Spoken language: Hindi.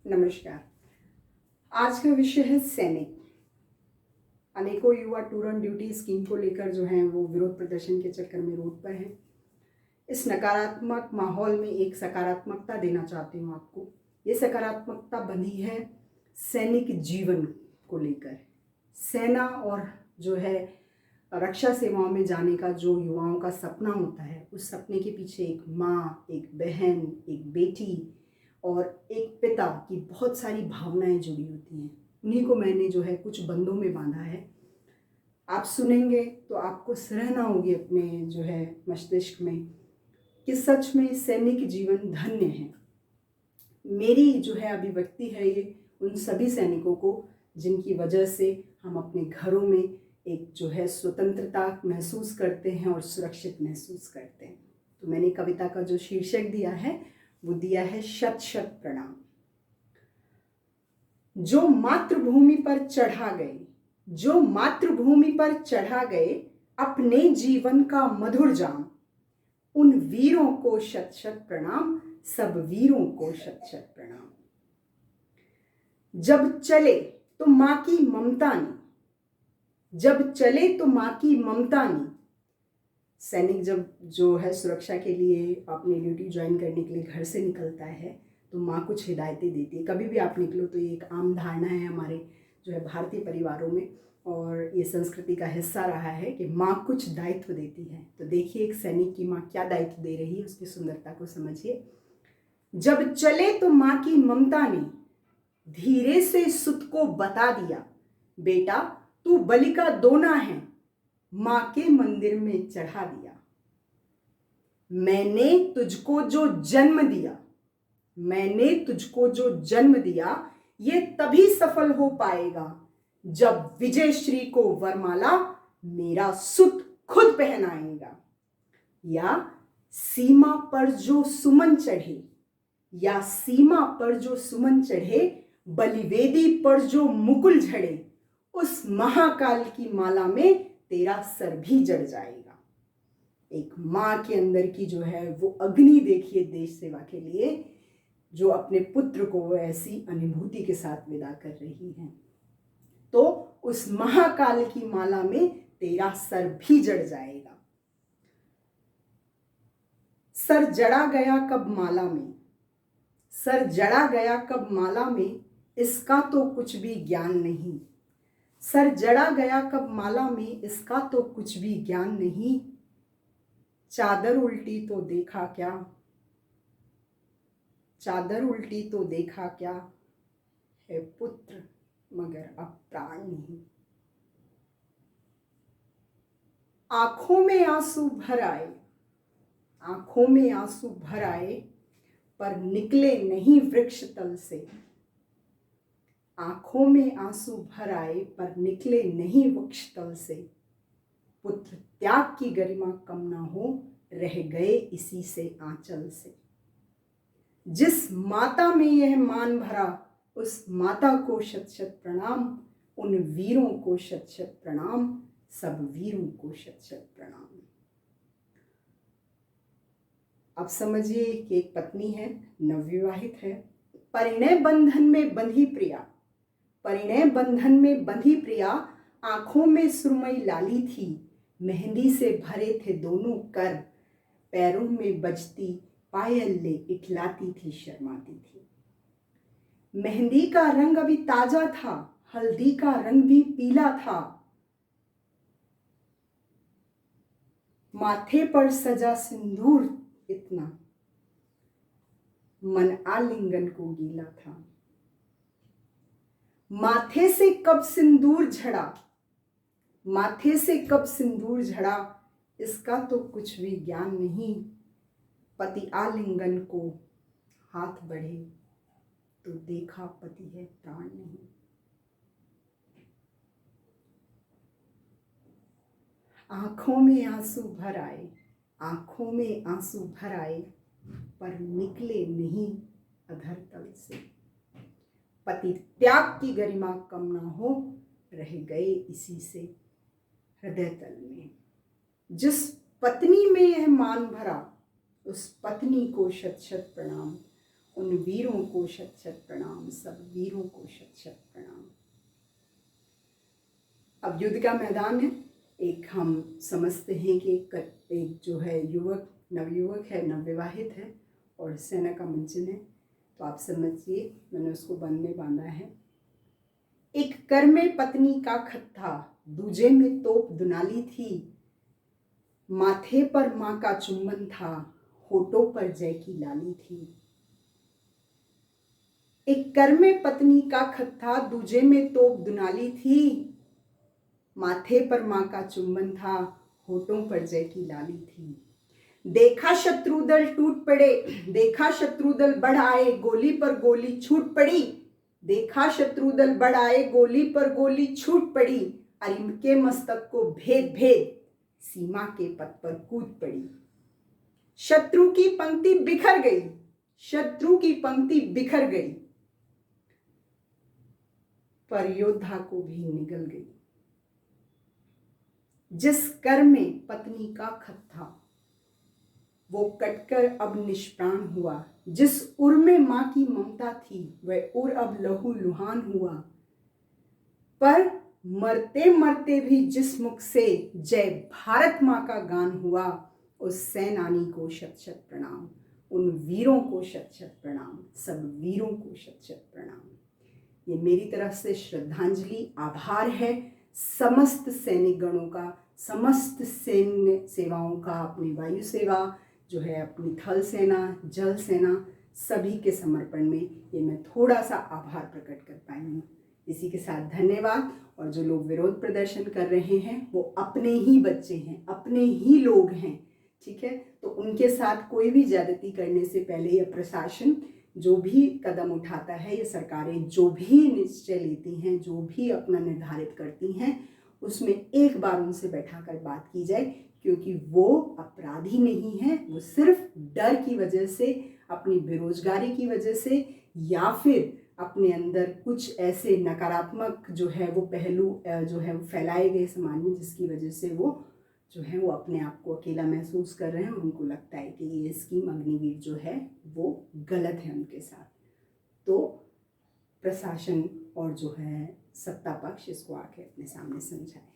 नमस्कार। आज का विषय है सैनिक। अनेकों युवा टूर ऑन ड्यूटी स्कीम को लेकर जो हैं वो विरोध प्रदर्शन के चक्कर में रोड पर हैं। इस नकारात्मक माहौल में एक सकारात्मकता देना चाहती हूँ आपको। ये सकारात्मकता बंधी है सैनिक जीवन को लेकर। सेना और जो है रक्षा सेवाओं में जाने का जो युवाओं का सपना होता है, उस सपने के पीछे एक माँ, एक बहन, एक बेटी और एक पिता की बहुत सारी भावनाएं जुड़ी होती हैं। उन्हीं को मैंने जो है कुछ बंदों में बांधा है। आप सुनेंगे तो आपको सराहना होगी अपने जो है मस्तिष्क में कि सच में सैनिक जीवन धन्य है। मेरी जो है अभिव्यक्ति है ये उन सभी सैनिकों को जिनकी वजह से हम अपने घरों में एक जो है स्वतंत्रता महसूस करते हैं और सुरक्षित महसूस करते हैं। तो मैंने कविता का जो शीर्षक दिया है वो दिया है शत शत प्रणाम। जो मातृभूमि पर चढ़ा गए, जो मातृभूमि पर चढ़ा गए अपने जीवन का मधुर जाम, उन वीरों को शत शत प्रणाम, सब वीरों को शत शत प्रणाम। जब चले तो माँ की ममता ने, जब चले तो माँ की ममता ने। सैनिक जब जो है सुरक्षा के लिए अपनी ड्यूटी ज्वाइन करने के लिए घर से निकलता है तो माँ कुछ हिदायतें देती है। कभी भी आप निकलो तो ये एक आम धारणा है हमारे जो है भारतीय परिवारों में, और ये संस्कृति का हिस्सा रहा है कि माँ कुछ दायित्व देती है। तो देखिए एक सैनिक की माँ क्या दायित्व दे रही है, उसकी सुंदरता को समझिए। जब चले तो माँ की ममता ने धीरे से सुत को बता दिया, बेटा तू बलि का दोना है, माँ के मंदिर में चढ़ा दिया। मैंने तुझको जो जन्म दिया, मैंने तुझको जो जन्म दिया, ये तभी सफल हो पाएगा जब विजय श्री को वरमाला मेरा सुत खुद पहनाएगा। या सीमा पर जो सुमन चढ़े, या सीमा पर जो सुमन चढ़े, बलिवेदी पर जो मुकुल झड़े, उस महाकाल की माला में तेरा सर भी जड़ जाएगा। एक माँ के अंदर की जो है वो अग्नि देखिए देश सेवा के लिए, जो अपने पुत्र को ऐसी अनुभूति के साथ विदा कर रही है। तो उस महाकाल की माला में तेरा सर भी जड़ जाएगा। सर जड़ा गया कब माला में, सर जड़ा गया कब माला में, इसका तो कुछ भी ज्ञान नहीं। सर जड़ा गया कब माला में, इसका तो कुछ भी ज्ञान नहीं। चादर उल्टी तो देखा क्या, चादर उल्टी तो देखा क्या, है पुत्र मगर अब प्राण नहीं। आंखों में आंसू भर आए, आंखों में आंसू भर आए, पर निकले नहीं वृक्ष तल से। आंखों में आंसू भर आए पर निकले नहीं वृक्ष तल से। पुत्र त्याग की गरिमा कम ना हो, रह गए इसी से आंचल से। जिस माता में यह मान भरा, उस माता को शत शत प्रणाम, उन वीरों को शत शत प्रणाम, सब वीरों को शत शत प्रणाम। अब समझिए कि एक पत्नी है, नवविवाहित है, परिणय बंधन में बंधी प्रिया, परिणय बंधन में बंधी प्रिया, आंखों में सुरमई लाली थी, मेहंदी से भरे थे दोनों कर, पैरों में बजती पायल ले इठलाती थी, शर्माती थी। मेहंदी का रंग अभी ताजा था, हल्दी का रंग भी पीला था, माथे पर सजा सिंदूर इतना, मन आलिंगन को गीला था। माथे से कब सिंदूर झड़ा, माथे से कब सिंदूर झड़ा, इसका तो कुछ भी ज्ञान नहीं। पति आलिंगन को हाथ बढ़े तो देखा पति है प्राण नहीं। आंखों में आंसू भर आए, आंखों में आंसू भर आए, पर निकले नहीं अधर तल से। पति त्याग की गरिमा कम ना हो, रह गए इसी से हृदय तल में। जिस पत्नी में यह मान भरा, उस पत्नी को शत शत प्रणाम, उन वीरों को शत शत प्रणाम, सब वीरों को शत शत प्रणाम। अब युद्ध का मैदान है। एक हम समझते हैं कि एक जो है युवक, नवयुवक है, नवविवाहित है और सेना का मंचन है। तो आप समझिए, मैंने उसको बंद में बांधा है। एक कर में पत्नी का खत था, दूजे में तोप दुनाली थी, माथे पर माँ का चुंबन था, होठों पर जय की लाली थी। एक कर में पत्नी का खत था, दूजे में तोप दुनाली थी, माथे पर माँ का चुंबन था, होठों पर जय की लाली थी। देखा शत्रुदल टूट पड़े, देखा शत्रुदल बढ़ आए, गोली पर गोली छूट पड़ी। देखा शत्रुदल बढ़ आए, गोली पर गोली छूट पड़ी। अरिम के मस्तक को भेद भेद, सीमा के पथ पर कूद पड़ी। शत्रु की पंक्ति बिखर गई, शत्रु की पंक्ति बिखर गई, पर योद्धा को भी निगल गई। जिस कर में पत्नी का खत था, वो कटकर अब निष्प्राण हुआ। जिस उर में मां की ममता थी, वह उर अब लहू लुहान हुआ। पर मरते मरते भी जिस मुख से जय भारत मां का गान हुआ, उस सेनानी को शत शत प्रणाम, उन वीरों को शत शत प्रणाम, सब वीरों को शत शत प्रणाम। ये मेरी तरफ से श्रद्धांजलि, आभार है समस्त सैनिक गणों का, समस्त सैन्य सेवाओं का, अपनी वायु सेवा जो है, अपनी थल सेना, जल सेना, सभी के समर्पण में ये मैं थोड़ा सा आभार प्रकट कर पाई हूँ। इसी के साथ धन्यवाद। और जो लोग विरोध प्रदर्शन कर रहे हैं वो अपने ही बच्चे हैं, अपने ही लोग हैं, ठीक है। तो उनके साथ कोई भी ज्यादती करने से पहले यह प्रशासन जो भी कदम उठाता है, ये सरकारें जो भी निश्चय लेती हैं, जो भी अपना निर्धारित करती हैं, उसमें एक बार उनसे बैठाकर बात की जाए, क्योंकि वो अपराधी नहीं है। वो सिर्फ डर की वजह से, अपनी बेरोजगारी की वजह से, या फिर अपने अंदर कुछ ऐसे नकारात्मक जो है वो पहलू जो है वो फैलाए गए समाज में, जिसकी वजह से वो जो है वो अपने आप को अकेला महसूस कर रहे हैं और उनको लगता है कि ये स्कीम अग्निवीर जो है वो गलत है उनके साथ। तो प्रशासन और जो है सत्ता पक्ष इसको आके अपने सामने समझाए।